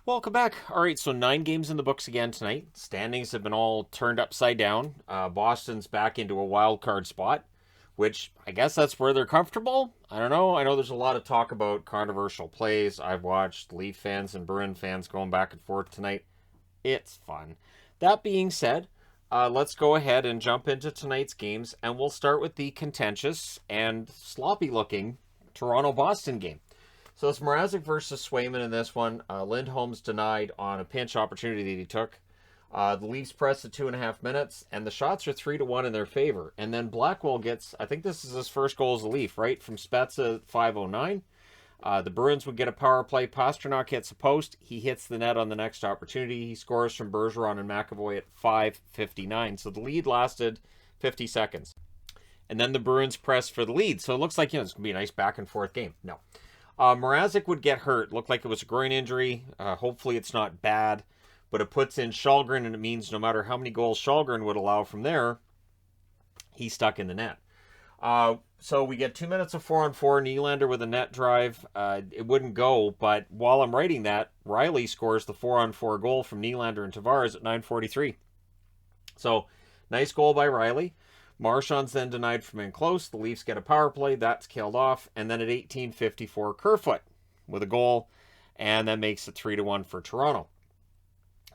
Welcome back. All right, so 9 games in the books again tonight. Standings have been all turned upside down. Boston's back into a wild card spot, which I guess that's where they're comfortable. I don't know. I know there's a lot of talk about controversial plays. I've watched Leaf fans and Bruin fans going back and forth tonight. It's fun. That being said, let's go ahead and jump into tonight's games, and we'll start with the contentious and sloppy-looking Toronto-Boston game. So it's Mrazek versus Swayman in this one. Lindholm's denied on a pinch opportunity that he took. The Leafs press at 2.5 minutes, and the shots are 3-1 in their favor. And then Blackwell gets, I think this is his first goal as a Leaf, right? From Spezza at 5:09. The Bruins would get a power play. Pastrnak hits a post. He hits the net on the next opportunity. He scores from Bergeron and McAvoy at 5:59. So the lead lasted 50 seconds. And then the Bruins press for the lead. So it looks like, it's going to be a nice back and forth game. No. Mrazek would get hurt. Looked like it was a groin injury. Hopefully it's not bad. But it puts in Källgren, and it means no matter how many goals Källgren would allow from there, he's stuck in the net. So we get 2 minutes of 4-on-4. Nylander with a net drive. It wouldn't go, but while I'm writing that, Riley scores the 4-on-4 goal from Nylander and Tavares at 9:43. So, nice goal by Riley. Marchand's then denied from in close. The Leafs get a power play. That's killed off. And then at 18:54, Kerfoot with a goal. And that makes it 3-1 for Toronto.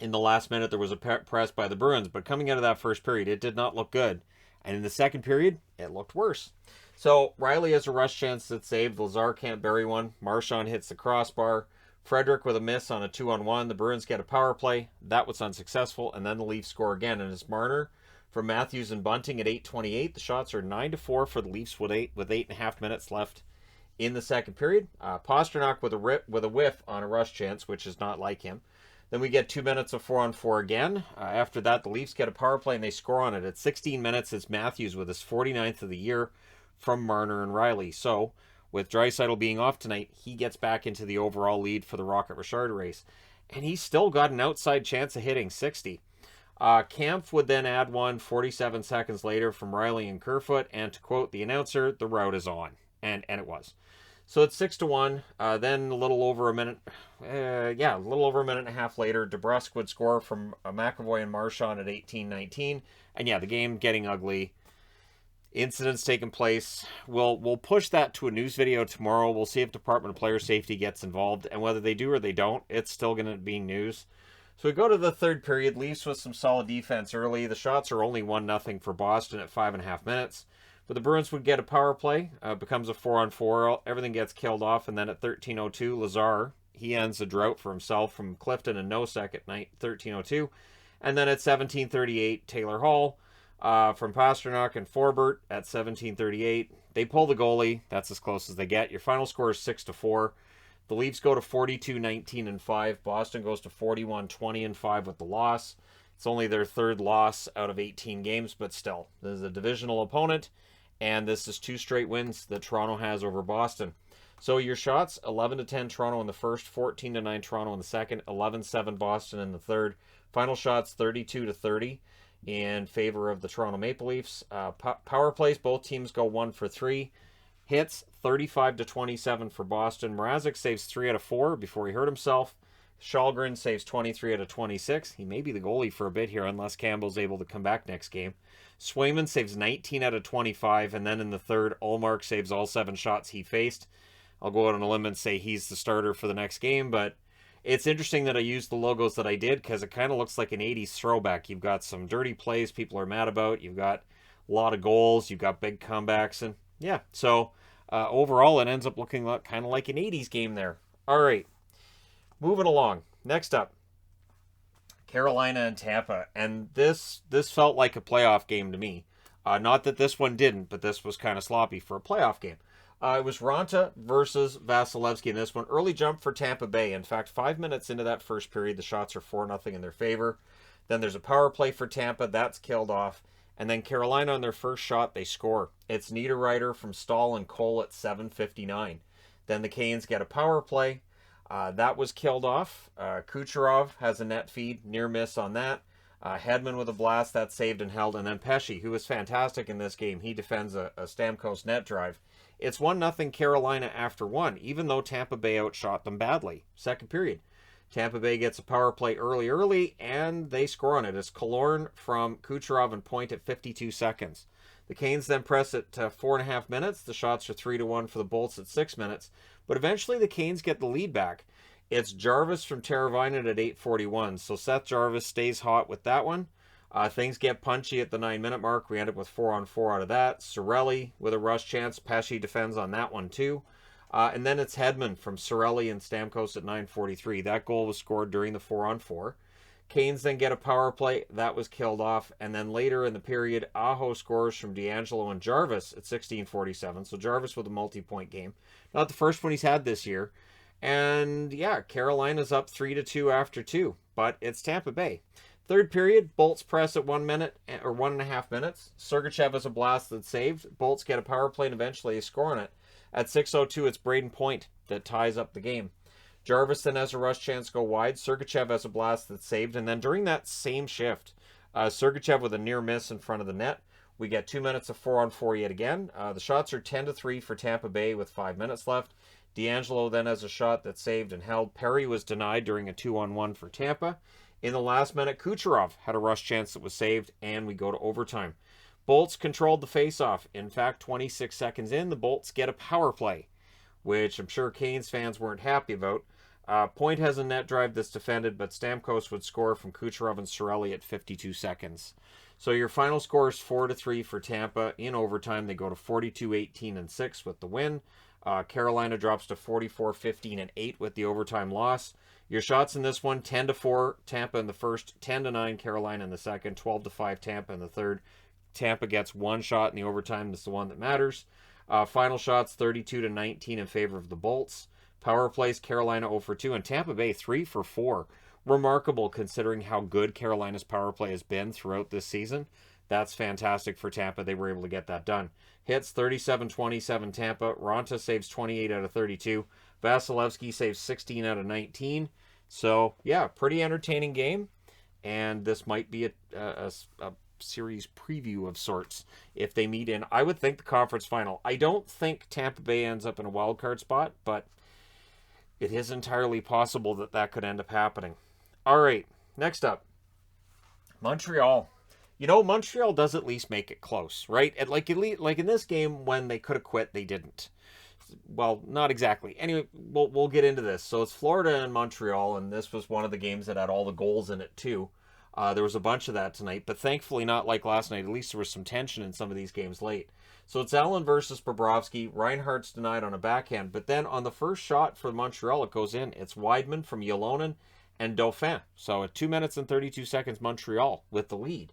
In the last minute, there was a press by the Bruins. But coming out of that first period, it did not look good. And in the second period, it looked worse. So Riley has a rush chance that's saved. Lazar can't bury one. Marchand hits the crossbar. Frederick with a miss on a 2-on-1. The Bruins get a power play. That was unsuccessful. And then the Leafs score again. And it's Marner from Matthews and Bunting at 8:28. The shots are 9-4 for the Leafs with 8.5 minutes left in the second period. Pastrnak with a whiff on a rush chance, which is not like him. Then we get 2 minutes of 4-on-4 again. After that, the Leafs get a power play and they score on it. At 16 minutes, it's Matthews with his 49th of the year from Marner and Riley. So, with Draisaitl being off tonight, he gets back into the overall lead for the Rocket-Richard race. And he's still got an outside chance of hitting 60. Kampf would then add one 47 seconds later from Riley and Kerfoot, and to quote the announcer, the route is on. And it was. So it's 6-1. Then a little over a minute and a half later, DeBrusk would score from McAvoy and Marchand at 18:19. And yeah, the game getting ugly. Incidents taking place. We'll push that to a news video tomorrow. We'll see if Department of Player Safety gets involved, and whether they do or they don't, it's still going to be news. So we go to the third period. Leafs with some solid defense early. The shots are only 1-0 for Boston at 5.5 minutes. But the Bruins would get a power play. Becomes a 4-on-4. Everything gets killed off. And then at 13:02, Lazar, he ends the drought for himself from Clifton and Nosek at 13:02. And then at 17:38, Taylor Hall from Pastrnak and Forbert at 17:38. They pull the goalie. That's as close as they get. Your final score is 6-4. The Leafs go to 42-19-5. Boston goes to 41-20-5 with the loss. It's only their third loss out of 18 games, but still, this is a divisional opponent, and this is 2 straight wins that Toronto has over Boston. So your shots, 11-10 Toronto in the first, 14-9 Toronto in the second, 11-7 Boston in the third. Final shots, 32-30 in favor of the Toronto Maple Leafs. Power plays, both teams go 1 for 3. Hits, 35-27 for Boston. Mrazek saves 3 out of 4 before he hurt himself. Källgren saves 23 out of 26. He may be the goalie for a bit here unless Campbell's able to come back next game. Swayman saves 19 out of 25. And then in the third, Ullmark saves all 7 shots he faced. I'll go out on a limb and say he's the starter for the next game. But it's interesting that I used the logos that I did because it kind of looks like an 80s throwback. You've got some dirty plays people are mad about. You've got a lot of goals. You've got big comebacks. And yeah, so overall, it ends up looking kind of like an 80s game there. All right, moving along. Next up, Carolina and Tampa. And this felt like a playoff game to me. Not that this one didn't, but this was kind of sloppy for a playoff game. It was Ranta versus Vasilevsky in this one. Early jump for Tampa Bay. In fact, 5 minutes into that first period, the shots are 4-0 in their favor. Then there's a power play for Tampa. That's killed off. And then Carolina on their first shot, they score. It's Niederreiter from Stahl and Cole at 7:59. Then the Canes get a power play. That was killed off. Kucherov has a net feed. Near miss on that. Hedman with a blast. That's saved and held. And then Pesce, who was fantastic in this game. He defends a Stamkos net drive. It's 1-0 Carolina after 1, even though Tampa Bay outshot them badly. Second period. Tampa Bay gets a power play early, and they score on it. It's Killorn from Kucherov and Point at 52 seconds. The Canes then press it to 4.5 minutes. The shots are 3-1 for the Bolts at 6 minutes. But eventually the Canes get the lead back. It's Jarvis from Teravainen at 8:41. So Seth Jarvis stays hot with that one. Things get punchy at the 9-minute mark. We end up with 4-on-4 out of that. Cirelli with a rush chance. Pesce defends on that one too. And then it's Hedman from Cirelli and Stamkos at 9:43. That goal was scored during the 4-on-4. Canes then get a power play. That was killed off. And then later in the period, Aho scores from DeAngelo and Jarvis at 16:47. So Jarvis with a multi-point game. Not the first one he's had this year. And yeah, Carolina's up 3-2 after 2. But it's Tampa Bay. Third period, Bolts press at 1 minute or 1.5 minutes. Sergachev has a blast that's saved. Bolts get a power play and eventually they score on it. At 6:02, it's Braden Point that ties up the game. Jarvis then has a rush chance go wide. Sergachev has a blast that's saved. And then during that same shift, Sergachev with a near miss in front of the net. We get 2 minutes of 4-on-4 yet again. The shots are 10-3 for Tampa Bay with 5 minutes left. DeAngelo then has a shot that's saved and held. Perry was denied during a 2-on-1 for Tampa. In the last minute, Kucherov had a rush chance that was saved, and we go to overtime. Bolts controlled the faceoff. In fact, 26 seconds in, the Bolts get a power play, which I'm sure Canes fans weren't happy about. Point has a net drive that's defended, but Stamkos would score from Kucherov and Cirelli at 52 seconds. So your final score is 4-3 for Tampa. In overtime, they go to 42-18-6 with the win. Carolina drops to 44-15-8 with the overtime loss. Your shots in this one, 10-4 Tampa in the first, 10-9 Carolina in the second, 12-5 Tampa in the third. Tampa gets one shot in the overtime. That's the one that matters. Final shots, 32-19 in favor of the Bolts. Power plays, Carolina 0-2, and Tampa Bay 3-4. Remarkable considering how good Carolina's power play has been throughout this season. That's fantastic for Tampa. They were able to get that done. Hits 37-27 Tampa. Ronta saves 28 out of 32. Vasilevsky saves 16 out of 19. So, yeah, pretty entertaining game. And this might be a series preview of sorts if they meet in, I would think, the conference final. I don't think Tampa Bay ends up in a wild card spot, but it is entirely possible that that could end up happening. All right, next up, Montreal. You know, Montreal does at least make it close, right? Like in this game, when they could have quit, they didn't. Well, not exactly. Anyway, we'll get into this. So it's Florida and Montreal, and this was one of the games that had all the goals in it too. There was a bunch of that tonight, but thankfully not like last night. At least there was some tension in some of these games late. So it's Allen versus Bobrovsky. Reinhardt's denied on a backhand, but then on the first shot for Montreal, it goes in. It's Weidman from Ylonen and Dauphin. So at 2 minutes and 32 seconds, Montreal with the lead.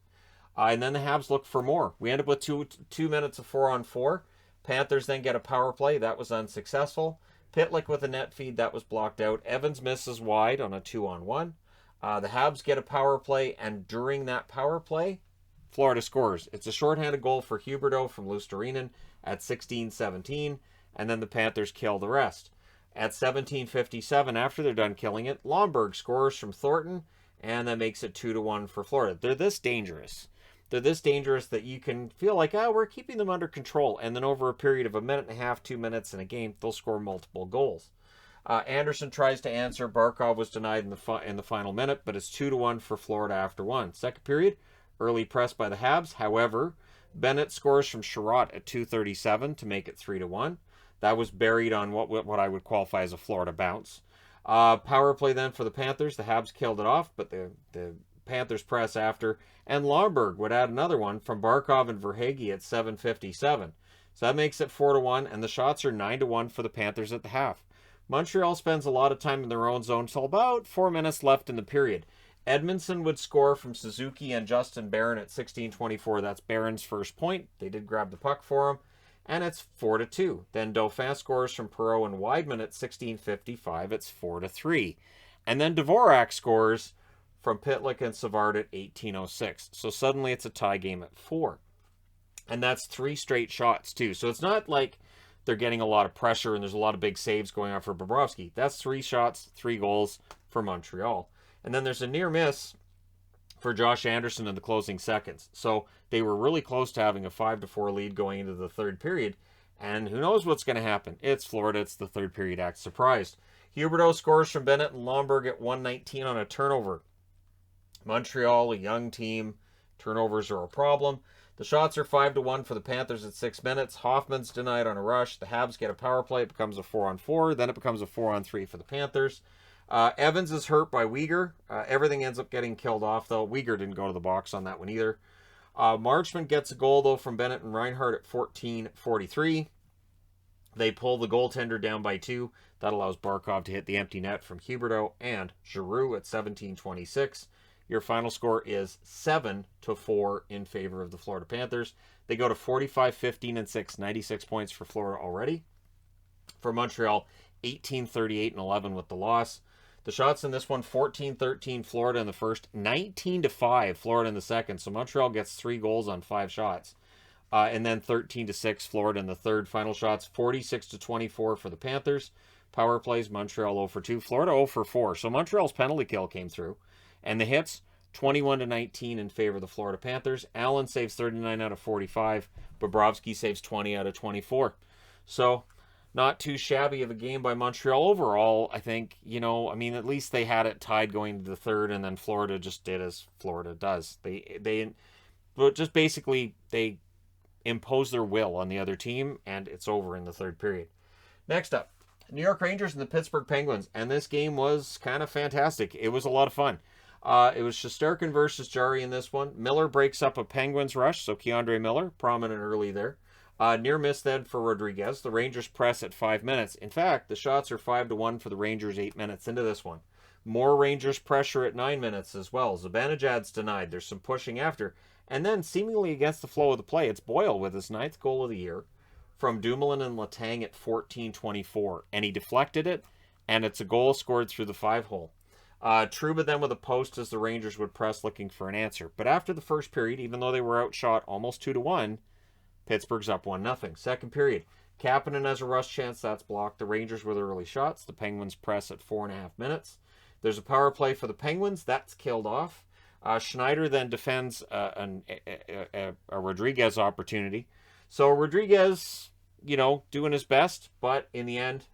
And then the Habs look for more. We end up with two minutes of 4-on-4. Panthers then get a power play. That was unsuccessful. Pitlick with a net feed. That was blocked out. Evans misses wide on a 2-on-1. The Habs get a power play, and during that power play, Florida scores. It's a shorthanded goal for Huberdeau from Luostarinen at 16-17, and then the Panthers kill the rest. At 17:57, after they're done killing it, Lomberg scores from Thornton, and that makes it 2-1 for Florida. They're this dangerous. They're this dangerous that you can feel like, we're keeping them under control, and then over a period of a minute and a half, 2 minutes in a game, they'll score multiple goals. Anderson tries to answer. Barkov was denied in the final minute, but it's 2-1 for Florida after one. Second period, early press by the Habs. However, Bennett scores from Sherratt at 2:37 to make it 3-1. That was buried on what I would qualify as a Florida bounce. Power play then for the Panthers. The Habs killed it off, but the Panthers press after. And Lomberg would add another one from Barkov and Verhaeghe at 7:57. So that makes it 4-1, and the shots are 9-1 for the Panthers at the half. Montreal spends a lot of time in their own zone till about 4 minutes left in the period. Edmondson would score from Suzuki and Justin Barron at 16:24. That's Barron's first point. They did grab the puck for him, and it's 4-2. Then Dauphin scores from Perreault and Weidman at 16:55. It's 4-3. And then Dvorak scores from Pitlick and Savard at 18:06. So suddenly it's a tie game at 4. And that's 3 straight shots too. So it's not like they're getting a lot of pressure and there's a lot of big saves going on for Bobrovsky. That's 3 shots, 3 goals for Montreal. And then there's a near miss for Josh Anderson in the closing seconds. So they were really close to having a 5-4 lead going into the third period. And who knows what's going to happen? It's Florida. It's the third period act. Surprised. Huberdeau scores from Bennett and Lomberg at 1:19 on a turnover. Montreal, a young team. Turnovers are a problem. The shots are 5-1 for the Panthers at 6 minutes. Hoffman's denied on a rush. The Habs get a power play. It becomes a 4-on-4. Then it becomes a 4-on-3 for the Panthers. Evans is hurt by Weegar. Everything ends up getting killed off, though. Weegar didn't go to the box on that one either. Marchment gets a goal, though, from Bennett and Reinhardt at 14:43. They pull the goaltender down by 2. That allows Barkov to hit the empty net from Huberdeau and Giroux at 17:26. Your final score is 7-4 in favor of the Florida Panthers. They go to 45-15-6, 96 points for Florida already. For Montreal, 18-38-11 with the loss. The shots in this one, 14-13 Florida in the first, 19-5 Florida in the second. So Montreal gets 3 goals on 5 shots. And then 13-6 Florida in the third. Final shots, 46-24 for the Panthers. Power plays, Montreal 0-2. Florida 0-4. So Montreal's penalty kill came through. And the hits, 21-19 in favor of the Florida Panthers. Allen saves 39 out of 45. Bobrovsky saves 20 out of 24. So not too shabby of a game by Montreal overall. I think, at least they had it tied going to the third, and then Florida just did as Florida does. They impose their will on the other team, and it's over in the third period. Next up, New York Rangers and the Pittsburgh Penguins, and this game was kind of fantastic. It was a lot of fun. It was Shesterkin versus Jarry in this one. Miller breaks up a Penguins rush, so Keandre Miller, prominent early there. Near miss then for Rodriguez. The Rangers press at 5 minutes. In fact, the shots are 5-1 for the Rangers 8 minutes into this one. More Rangers pressure at 9 minutes as well. Zibanejad's denied. There's some pushing after. And then, seemingly against the flow of the play, it's Boyle with his 9th goal of the year from Dumoulin and Letang at 14:24. And he deflected it, and it's a goal scored through the 5-hole. Trouba then with a post as the Rangers would press looking for an answer. But after the first period, even though they were outshot almost 2-1, Pittsburgh's up 1-0. Second period, Kapanen has a rush chance. That's blocked. The Rangers with early shots. The Penguins press at 4.5 minutes. There's a power play for the Penguins. That's killed off. Schneider then defends a Rodriguez opportunity. So Rodriguez, doing his best, but in the end,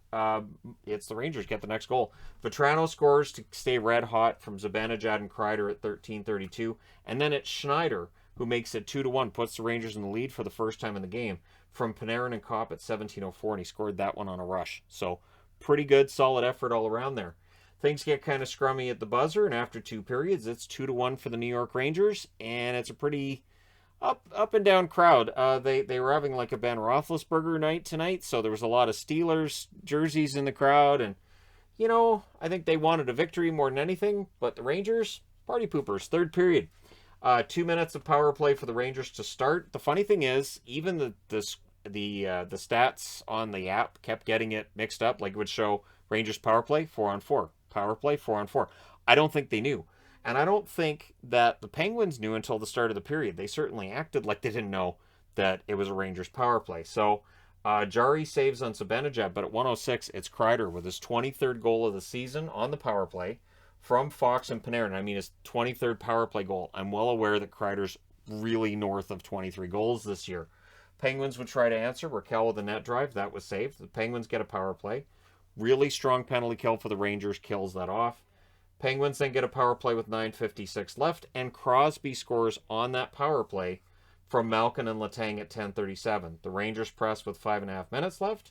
it's the Rangers get the next goal. Vetrano scores to stay red hot from Zibanejad and Kreider at 13:32, and then it's Schneider who makes it 2-1, puts the Rangers in the lead for the first time in the game from Panarin and Kopp at 17:04, and he scored that one on a rush. So pretty good, solid effort all around there. Things get kind of scrummy at the buzzer, and after 2 periods, it's 2-1 for the New York Rangers, and it's a pretty up and down crowd. They were having like a Ben Roethlisberger night tonight, so there was a lot of Steelers jerseys in the crowd, and I think they wanted a victory more than anything. But the Rangers, party poopers. Third period, 2 minutes of power play for the Rangers to start. The funny thing is, even the stats on the app kept getting it mixed up. Like it would show Rangers power play 4-on-4, power play 4-on-4. I don't think they knew. And I don't think that the Penguins knew until the start of the period. They certainly acted like they didn't know that it was a Rangers power play. So Jarry saves on Zibanejad, but at 1:06, it's Kreider with his 23rd goal of the season on the power play from Fox and Panarin. I mean, his 23rd power play goal. I'm well aware that Kreider's really north of 23 goals this year. Penguins would try to answer. Raquel with a net drive. That was saved. The Penguins get a power play. Really strong penalty kill for the Rangers. Kills that off. Penguins then get a power play with 9:56 left, and Crosby scores on that power play from Malkin and Letang at 10:37. The Rangers press with 5.5 minutes left.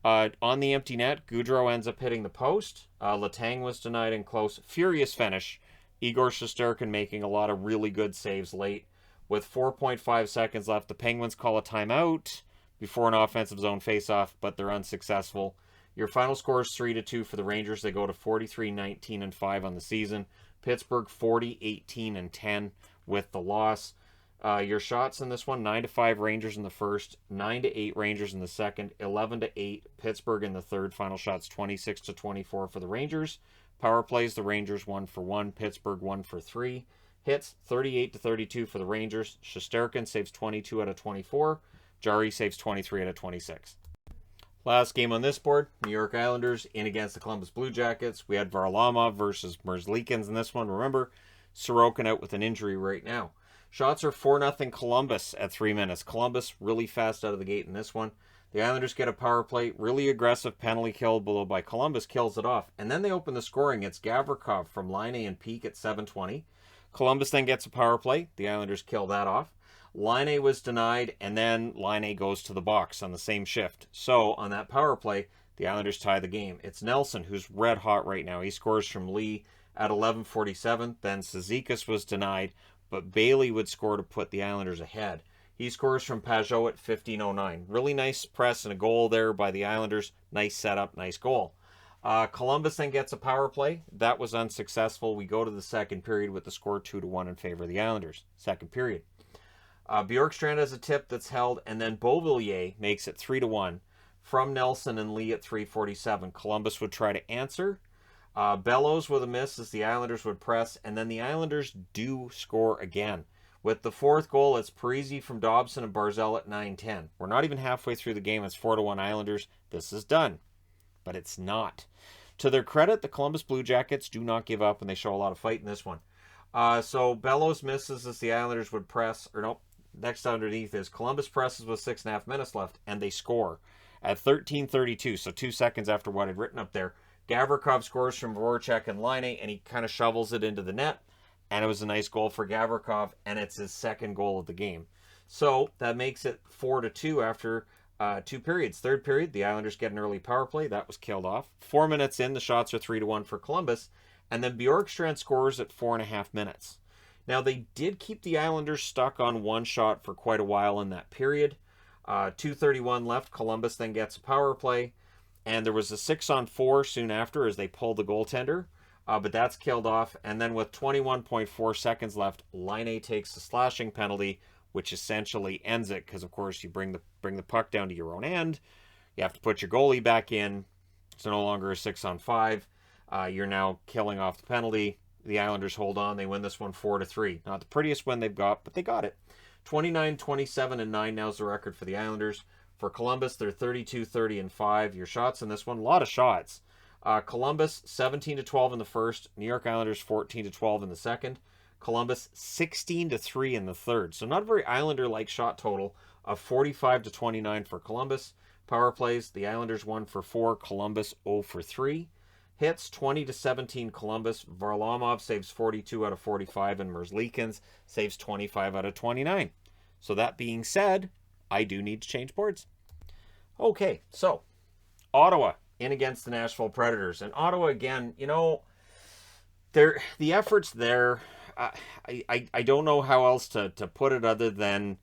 On the empty net, Gaudreau ends up hitting the post. Letang was denied in close. Furious finish. Igor Shesterkin making a lot of really good saves late. With 4.5 seconds left, the Penguins call a timeout before an offensive zone faceoff, but they're unsuccessful. Your final score is 3-2 for the Rangers. They go to 43-19-5 on the season. Pittsburgh 40-18-10 with the loss. Your shots in this one, 9-5 Rangers in the first, 9-8 Rangers in the second, 11-8 Pittsburgh in the third. Final shots 26-24 for the Rangers. Power plays, the Rangers 1-for-1, Pittsburgh 1-for-3. Hits 38-32 for the Rangers. Shesterkin saves 22 out of 24. Jarry saves 23 out of 26. Last game on this board, New York Islanders in against the Columbus Blue Jackets. We had Varlamov versus Merzlikins in this one. Remember, Sorokin out with an injury right now. Shots are 4-0 Columbus at 3 minutes. Columbus really fast out of the gate in this one. The Islanders get a power play, really aggressive penalty kill below by Columbus, kills it off. And then they open the scoring. It's Gavrikov from Laine and Peak at 7:20. Columbus then gets a power play. The Islanders kill that off. Laine was denied, and then Laine goes to the box on the same shift. So on that power play, the Islanders tie the game. It's Nelson who's red hot right now. He scores from Lee at 11:47. Then Cizikas was denied, but Bailey would score to put the Islanders ahead. He scores from Pajot at 15:09. Really nice press and a goal there by the Islanders. Nice setup, nice goal. Columbus then gets a power play. That was unsuccessful. We go to the second period with the score 2-1 in favor of the Islanders. Second period. Bjorkstrand has a tip that's held, and then Beauvillier makes it 3-1 from Nelson and Lee at 3:47. Columbus would try to answer. Bellows with a miss as the Islanders would press, and then the Islanders do score again. With the fourth goal, it's Parise from Dobson and Barzal at 9:10. We're not even halfway through the game. It's 4-1 Islanders. This is done. But it's not. To their credit, the Columbus Blue Jackets do not give up, and they show a lot of fight in this one. So Bellows misses as the Islanders would press, or nope, next underneath is Columbus presses with 6.5 minutes left, and they score at 13:32, so 2 seconds after what I'd written up there. Gavrikov scores from Voracek and Laine, and he kind of shovels it into the net. And it was a nice goal for Gavrikov, and it's his second goal of the game. So that makes it 4-2 after 2 periods. Third period, the Islanders get an early power play. That was killed off. 4 minutes in, the shots are 3-1 for Columbus. And then Bjorkstrand scores at 4.5 minutes. Now, they did keep the Islanders stuck on one shot for quite a while in that period. 2:31 left. Columbus then gets a power play. And there was a 6-on-4 soon after as they pulled the goaltender. But that's killed off. And then with 21.4 seconds left, Laine takes the slashing penalty, which essentially ends it because, of course, you bring the puck down to your own end. You have to put your goalie back in. It's no longer a 6-on-5. You're now killing off the penalty. The Islanders hold on. They win this one 4-3. Not the prettiest win they've got, but they got it. 29, 27, and 9 now's the record for the Islanders. For Columbus, they're 32, 30, and 5. Your shots in this one, a lot of shots. Columbus 17-12 in the first. New York Islanders 14-12 in the second. Columbus 16-3 in the third. So not a very Islander-like shot total of 45-29 for Columbus. Power plays, the Islanders 1-for-4. Columbus 0-for-3. Hits 20-17 Columbus. Varlamov saves 42 out of 45, and Merzlikins saves 25 out of 29. So that being said, I do need to change boards. Okay, so Ottawa in against the Nashville Predators. And Ottawa, again, you know, the effort's there. I don't know how else to put it other than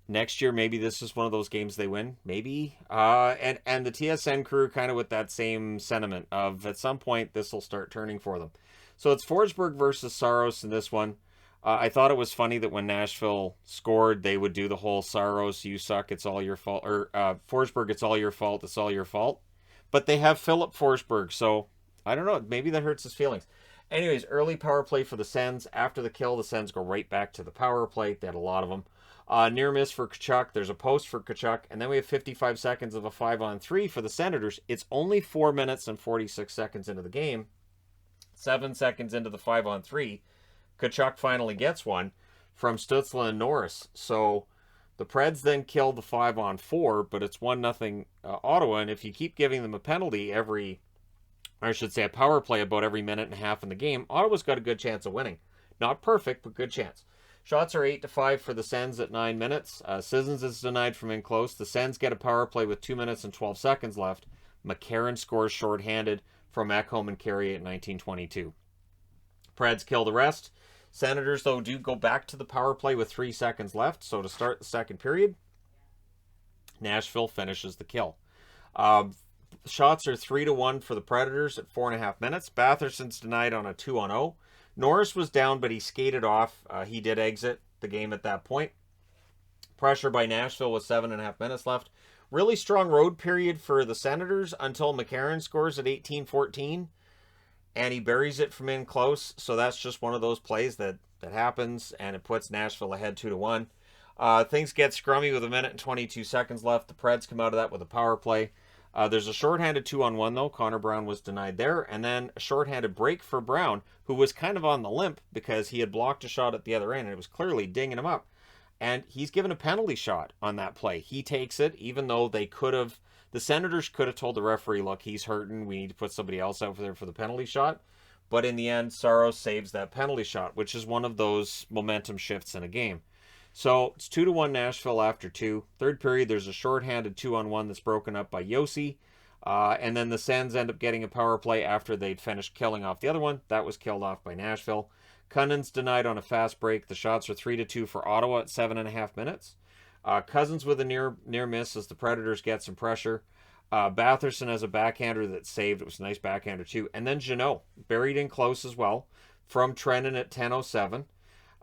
next year, maybe this is one of those games they win. Maybe. And the TSN crew kind of with that same sentiment of at some point this will start turning for them. So it's Forsberg versus Saros in this one. I thought it was funny that when Nashville scored, they would do the whole Saros, you suck, it's all your fault. Or Forsberg, it's all your fault, it's all your fault. But they have Philip Forsberg, so I don't know. Maybe that hurts his feelings. Anyways, early power play for the Sens. After the kill, the Sens go right back to the power play. They had a lot of them. Near miss for Tkachuk. There's a post for Tkachuk. And then we have 55 seconds of a 5-on-3 for the Senators. It's only 4 minutes and 46 seconds into the game. 7 seconds into the 5-on-3. Tkachuk finally gets one from Stützle and Norris. So the Preds then kill the 5-on-4, but it's 1-0 Ottawa. And if you keep giving them a penalty a power play about every minute and a half in the game, Ottawa's got a good chance of winning. Not perfect, but good chance. Shots are 8-5 for the Sens at 9 minutes. Sissons is denied from in close. The Sens get a power play with 2 minutes and 12 seconds left. McCarron scores shorthanded from Ekholm and Carey at 19:22. Preds kill the rest. Senators, though, do go back to the power play with 3 seconds left. So to start the second period, Nashville finishes the kill. Shots are 3-1 for the Predators at 4.5 minutes. Batherson's denied on a 2-on-0. Norris was down, but he skated off. He did exit the game at that point. Pressure by Nashville with 7.5 minutes left. Really strong road period for the Senators until McCarron scores at 18:14. And he buries it from in close. So that's just one of those plays that happens, and it puts Nashville ahead 2-1. Things get scrummy with 1 minute and 22 seconds left. The Preds come out of that with a power play. There's a shorthanded 2-on-1, though. Connor Brown was denied there. And then a shorthanded break for Brown, who was kind of on the limp because he had blocked a shot at the other end, and it was clearly dinging him up. and he's given a penalty shot on that play. He takes it, even though they could have, the Senators could have told the referee, look, he's hurting, we need to put somebody else out there for the penalty shot. But in the end, Saros saves that penalty shot, which is one of those momentum shifts in a game. So it's 2-1 Nashville after 2. Third period, there's a shorthanded 2-on-1 that's broken up by Yossi. And then the Sens end up getting a power play after they'd finished killing off the other one. That was killed off by Nashville. Cunning's denied on a fast break. The shots are 3-2 for Ottawa at 7.5 minutes. Cousins with a near miss as the Predators get some pressure. Batherson has a backhander that saved. It was a nice backhander too. And then Jeannot, buried in close as well, from Trenton at 10:07.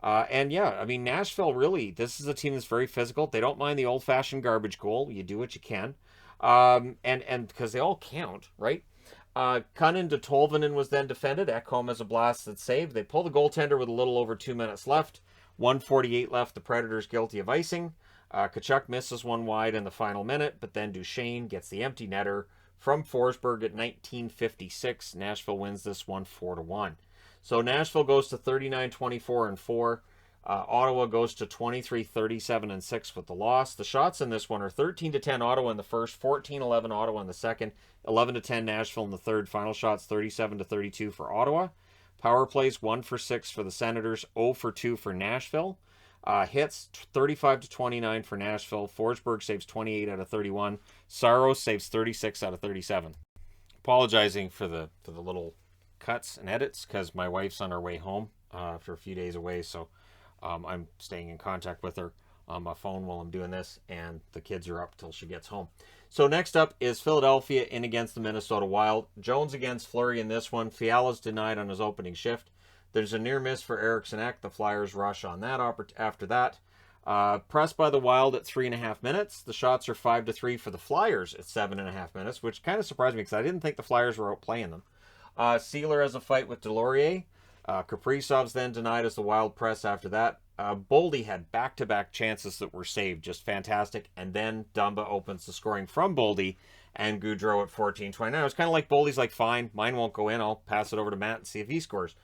And yeah, I mean, Nashville really, this is a team that's very physical. They don't mind the old-fashioned garbage goal. You do what you can. And because they all count, right? Cunnin to Tolvanen was then defended. Ekholm has a blast that's saved. They pull the goaltender with a little over 2 minutes left. 1:48 left. The Predators guilty of icing. Tkachuk misses one wide in the final minute, but then Duchesne gets the empty netter from Forsberg at 19:56. Nashville wins this one 4-1. So Nashville goes to 39-24-4. Ottawa goes to 23-37-6 with the loss. The shots in this one are 13-10 Ottawa in the first, 14-11 Ottawa in the second, 11-10 Nashville in the third. Final shots 37-32 for Ottawa. Power plays 1 for 6 for the Senators, 0 for 2 for Nashville. Hits 35-29 for Nashville. Forsberg saves 28 out of 31. Saros saves 36 out of 37. Apologizing for the little cuts and edits because my wife's on her way home after a few days away, so I'm staying in contact with her on my phone while I'm doing this, and the kids are up till she gets home. So next up is Philadelphia in against the Minnesota Wild. Jones against Fleury in this one. Fiala's denied on his opening shift. There's a near miss for Eriksson Ek. The Flyers rush on that after that. Pressed by the Wild at 3.5 minutes. The shots are 5-3 for the Flyers at 7.5 minutes, which kind of surprised me because I didn't think the Flyers were outplaying them. Sealer has a fight with Delorier. Kaprizov's then denied as the Wild press after that. Boldy had back-to-back chances that were saved. Just fantastic. And then Dumba opens the scoring from Boldy and Gaudreau at 14:29. It was kind of like Boldy's like, fine, mine won't go in. I'll pass it over to Matt and see if he scores.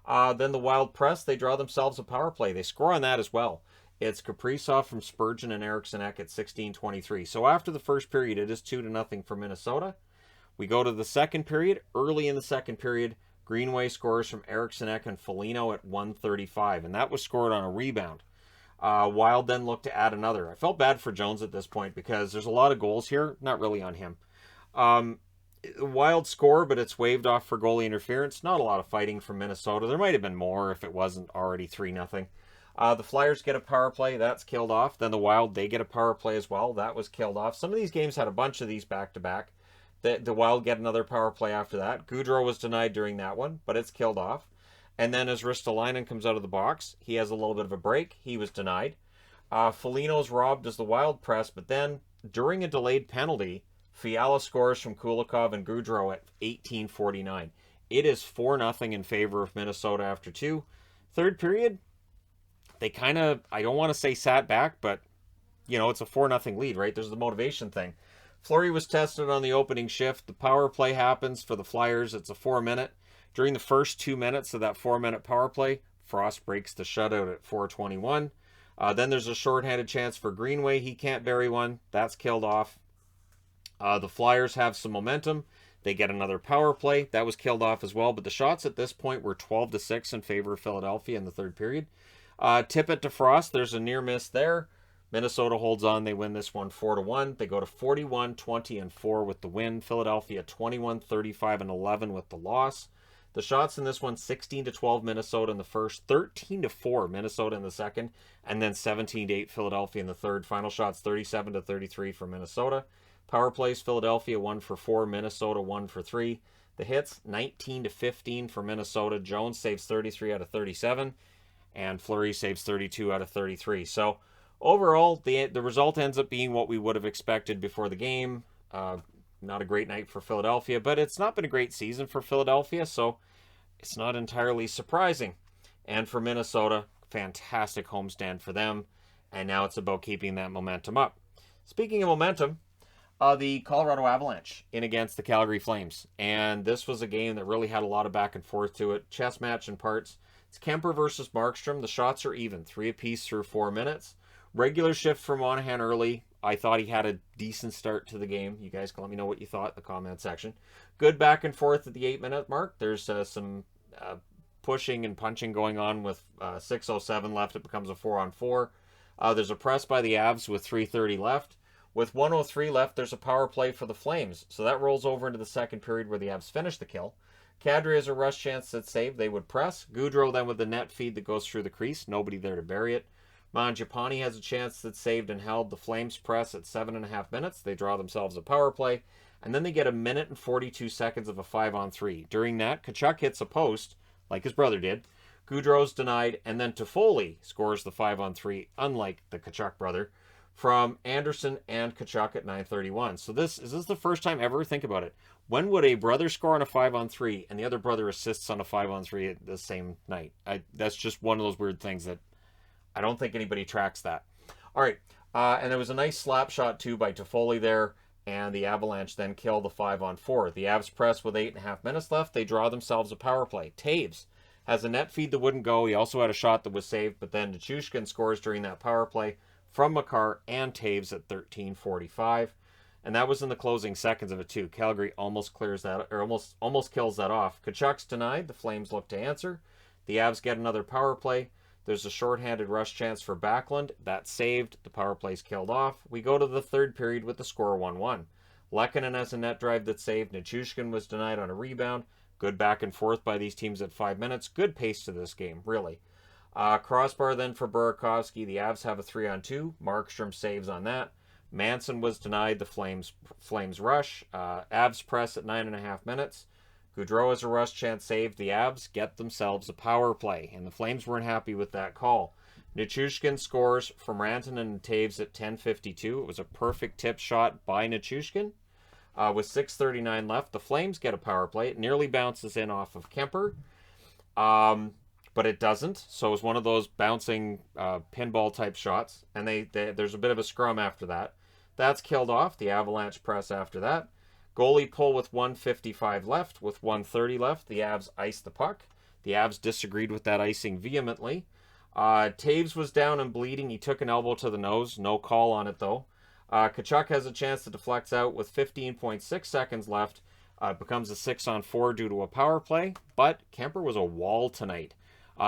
Then the Wild press, they draw themselves a power play. They score on that as well. It's Kaprizov from Spurgeon and Eriksson Ek at 16:23. So after the first period, it is 2-0 for Minnesota. We go to the second period. Early in the second period, Greenway scores from Eriksson Ek and Foligno at 1:35, and that was scored on a rebound. Wild then looked to add another. I felt bad for Jones at this point because there's a lot of goals here, not really on him. Wild score, but it's waved off for goalie interference. Not a lot of fighting from Minnesota. There might have been more if it wasn't already 3-0. The Flyers get a power play. That's killed off. Then the Wild, they get a power play as well. That was killed off. Some of these games had a bunch of these back-to-back. The Wild get another power play after that. Gaudreau was denied during that one, but it's killed off. And then as Ristolainen comes out of the box, he has a little bit of a break. He was denied. Foligno's robbed as the Wild press, but then during a delayed penalty, Fiala scores from Kulikov and Gaudreau at 18:49. It is 4-0 in favor of Minnesota after 2. Third period, they kind of, I don't want to say sat back, but, it's a 4-0 lead, right? There's the motivation thing. Fleury was tested on the opening shift. The power play happens for the Flyers. It's a 4-minute. During the first 2 minutes of that 4-minute power play, Frost breaks the shutout at 4:21. Then there's a shorthanded chance for Greenway. He can't bury one. That's killed off. The Flyers have some momentum. They get another power play. That was killed off as well. But the shots at this point were 12-6 in favor of Philadelphia in the third period. Tip it to Frost. There's a near miss there. Minnesota holds on. They win this one 4-1. They go to 41-20-4 with the win. Philadelphia 21-35-11 with the loss. The shots in this one, 16-12 Minnesota in the first, 13-4 Minnesota in the second, and then 17-8 Philadelphia in the third. Final shots 37-33 for Minnesota. Power plays, Philadelphia 1 for 4, Minnesota 1 for 3. The hits, 19-15 for Minnesota. Jones saves 33 out of 37, and Fleury saves 32 out of 33. So overall, the result ends up being what we would have expected before the game. Not a great night for Philadelphia, but it's not been a great season for Philadelphia, so it's not entirely surprising. And for Minnesota, fantastic homestand for them, and now it's about keeping that momentum up. Speaking of momentum, the Colorado Avalanche in against the Calgary Flames, and this was a game that really had a lot of back and forth to it. Chess match in parts. It's Kemper versus Markstrom. The shots are even, 3 apiece through 4 minutes. Regular shift for Monahan early. I thought he had a decent start to the game. You guys can let me know what you thought in the comment section. Good back and forth at the 8-minute mark. There's some pushing and punching going on with 6:07 left. It becomes a 4-on-4. There's a press by the Avs with 3:30 left. With 1:03 left, there's a power play for the Flames. So that rolls over into the second period where the Avs finish the kill. Kadri has a rush chance that's saved. They would press. Gaudreau then with the net feed that goes through the crease. Nobody there to bury it. Mangiapane has a chance that's saved and held. The Flames press at 7.5 minutes. They draw themselves a power play. And then they get a minute and 42 seconds of a 5-on-3. During that, Tkachuk hits a post, like his brother did. Gaudreau's denied. And then Toffoli scores the 5-on-3, unlike the Tkachuk brother, from Anderson and Tkachuk at 9:31. So is this the first time ever? Think about it. When would a brother score on a 5-on-3 and the other brother assists on a 5-on-3 the same night? That's just one of those weird things that I don't think anybody tracks that. All right. And there was a nice slap shot, too, by Toffoli there, and the Avalanche then kill the 5-on-4. The Avs press with 8.5 minutes left. They draw themselves a power play. Taves has a net feed that wouldn't go. He also had a shot that was saved, but then Nichushkin scores during that power play from Makar and Taves at 13:45. And that was in the closing seconds of it, too. Calgary almost clears that, or almost kills that off. Tkachuk's denied. The Flames look to answer. The Avs get another power play. There's a shorthanded rush chance for Backlund. That's saved. The power play's killed off. We go to the third period with the score 1-1. Lehkonen has a net drive that's saved. Nichushkin was denied on a rebound. Good back and forth by these teams at 5 minutes. Good pace to this game, really. Crossbar then for Burakovsky. The Avs have a 3-on-2. Markstrom saves on that. Manson was denied. The Flames rush. Avs press at 9.5 minutes. Gaudreau has a rush chance saved. The Avs get themselves a power play, and the Flames weren't happy with that call. Nichushkin scores from Rantanen and Taves at 10:52. It was a perfect tip shot by Nichushkin. With 6:39 left, the Flames get a power play. It nearly bounces in off of Kemper, but it doesn't. So it was one of those bouncing pinball-type shots, and there's a bit of a scrum after that. That's killed off. The Avalanche press after that. Goalie pull with 1:55 left. With 1:30 left, the Avs iced the puck. The Avs disagreed with that icing vehemently. Taves was down and bleeding. He took an elbow to the nose. No call on it, though. Tkachuk has a chance to deflect out with 15.6 seconds left. It becomes a 6-on-4 due to a power play, but Kemper was a wall tonight.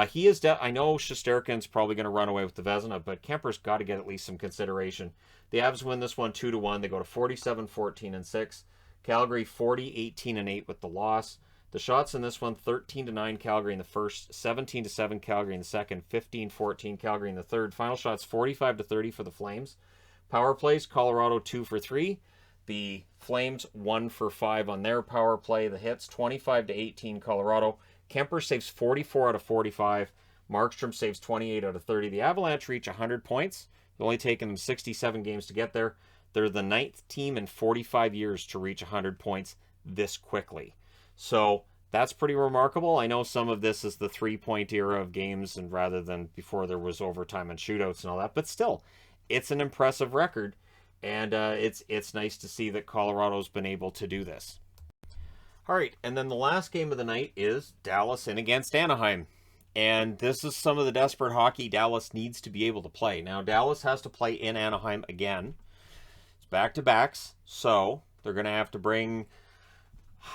He is. I know Shesterkin's probably going to run away with the Vezina, but Kemper's got to get at least some consideration. The Avs win this one 2-1. They go to 47-14-6. Calgary 40-18-8 with the loss. The shots in this one 13-9 Calgary in the first, 17-7 Calgary in the second, 15-14 Calgary in the third. Final shots 45-30 for the Flames. Power plays, Colorado 2 for 3. The Flames 1 for 5 on their power play. The hits 25-18 Colorado. Kemper saves 44 out of 45. Markstrom saves 28 out of 30. The Avalanche reach 100 points. It's only taken them 67 games to get there. They're the 9th team in 45 years to reach 100 points this quickly. So that's pretty remarkable. I know some of this is the 3-point era of games, and rather than before there was overtime and shootouts and all that, but still, it's an impressive record, and it's nice to see that Colorado's been able to do this. All right, and then the last game of the night is Dallas in against Anaheim. And this is some of the desperate hockey Dallas needs to be able to play. Now, Dallas has to play in Anaheim again. It's back-to-backs, so they're going to have to bring...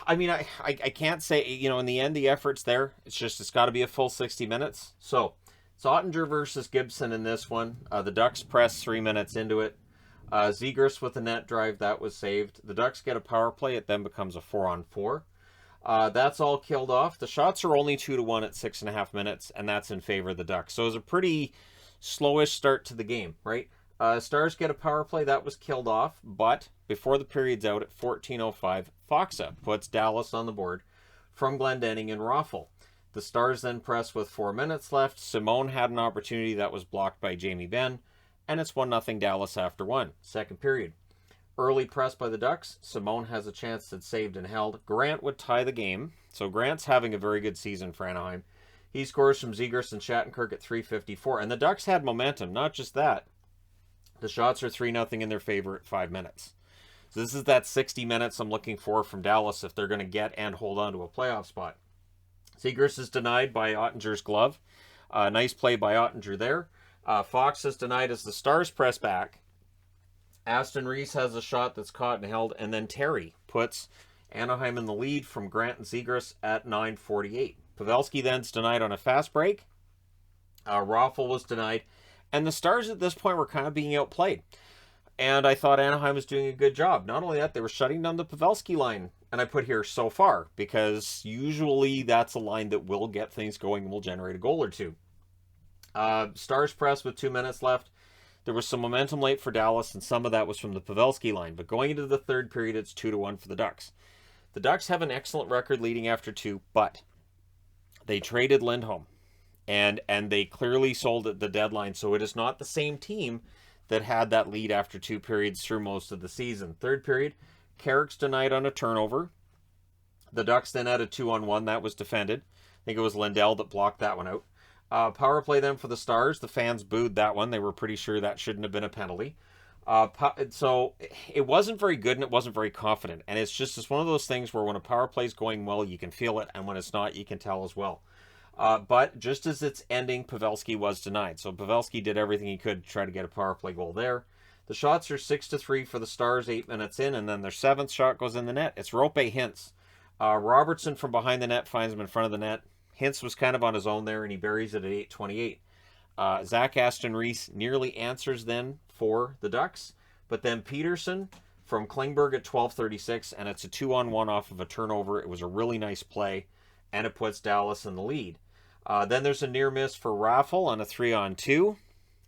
I mean, I can't say, in the end, the effort's there. It's got to be a full 60 minutes. So, it's Ottinger versus Gibson in this one. The Ducks press 3 minutes into it. Zegras with a net drive, that was saved. The Ducks get a power play. It then becomes a 4-on-4. That's all killed off. The shots are only 2-1 at 6.5 minutes, and that's in favor of the Ducks. So it was a pretty slowish start to the game, right? Stars get a power play. That was killed off, but before the period's out at 14:05, Foxa puts Dallas on the board from Glendening and Raffle. The Stars then press with 4 minutes left. Simone had an opportunity that was blocked by Jamie Benn, and it's 1-0 Dallas after 1. Second period. Early press by the Ducks. Simone has a chance that's saved and held. Grant would tie the game. So Grant's having a very good season for Anaheim. He scores from Zegras and Shattenkirk at 3:54. And the Ducks had momentum. Not just that. The shots are 3-0 in their favor at 5 minutes. So this is that 60 minutes I'm looking for from Dallas if they're going to get and hold on to a playoff spot. Zegras is denied by Ottinger's glove. Nice play by Ottinger there. Fox is denied as the Stars press back. Aston Reese has a shot that's caught and held, and then Terry puts Anaheim in the lead from Grant and Zegras at 9:48. Pavelski then's denied on a fast break. Raffl was denied, and the Stars at this point were kind of being outplayed. And I thought Anaheim was doing a good job. Not only that, they were shutting down the Pavelski line. And I put here so far, because usually that's a line that will get things going and will generate a goal or two. Stars press with 2 minutes left. There was some momentum late for Dallas, and some of that was from the Pavelski line. But going into the third period, it's 2-1 for the Ducks. The Ducks have an excellent record leading after 2, but they traded Lindholm. And they clearly sold at the deadline, so it is not the same team that had that lead after 2 periods through most of the season. Third period, Carrick's denied on a turnover. The Ducks then had a 2-on-1. That was defended. I think it was Lindell that blocked that one out. Power play then for the Stars. The fans booed that one. They were pretty sure that shouldn't have been a penalty. So it wasn't very good and it wasn't very confident. And it's one of those things where when a power play is going well, you can feel it. And when it's not, you can tell as well. But just as it's ending, Pavelski was denied. So Pavelski did everything he could to try to get a power play goal there. The shots are 6-3 for the Stars, 8 minutes in, and then their 7th shot goes in the net. It's Rope Hintz. Robertson from behind the net finds him in front of the net. Hintz was kind of on his own there, and he buries it at 8:28. Zach Aston Reese nearly answers then for the Ducks, but then Peterson from Klingberg at 12:36, and it's a 2-on-1 off of a turnover. It was a really nice play, and it puts Dallas in the lead. Then there's a near miss for Raffl on a 3-on-2.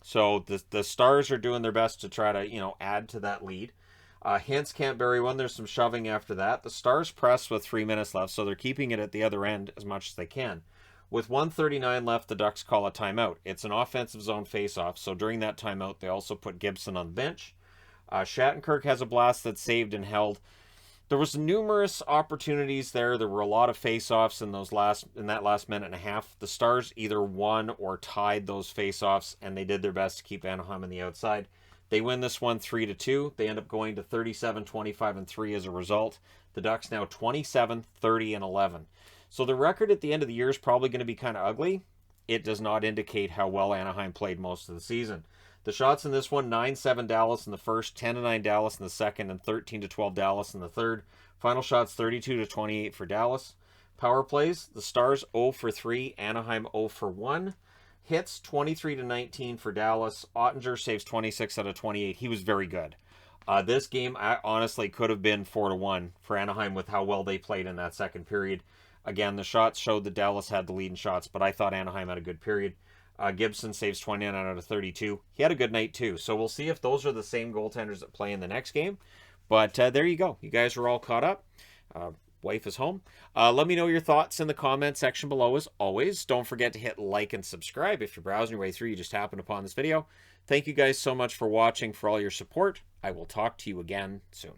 So the Stars are doing their best to try to, add to that lead. Hintz can't bury one. There's some shoving after that. The Stars press with 3 minutes left, so they're keeping it at the other end as much as they can. With 1:39 left, the Ducks call a timeout. It's an offensive zone faceoff, so during that timeout, they also put Gibson on the bench. Shattenkirk has a blast that's saved and held. There was numerous opportunities there. There were a lot of face-offs in that last minute and a half. The Stars either won or tied those face-offs, and they did their best to keep Anaheim on the outside. They win this one 3-2. They end up going to 37, 25, and 3 as a result. The Ducks now 27, 30, and 11. So the record at the end of the year is probably going to be kind of ugly. It does not indicate how well Anaheim played most of the season. The shots in this one, 9-7 Dallas in the first, 10-9 Dallas in the second, and 13-12 Dallas in the third. Final shots, 32-28 for Dallas. Power plays, the Stars 0-3, Anaheim 0-1. Hits, 23-19 for Dallas. Ottinger saves 26 out of 28. He was very good. This game honestly could have been 4-1 for Anaheim with how well they played in that second period. Again, the shots showed that Dallas had the lead in shots, but I thought Anaheim had a good period. Gibson saves 29 out of 32. He had a good night too. So we'll see if those are the same goaltenders that play in the next game. But there you go. You guys are all caught up. Wife is home. Let me know your thoughts in the comment section below as always. Don't forget to hit like and subscribe. If you're browsing your way through, you just happened upon this video. Thank you guys so much for watching, for all your support. I will talk to you again soon.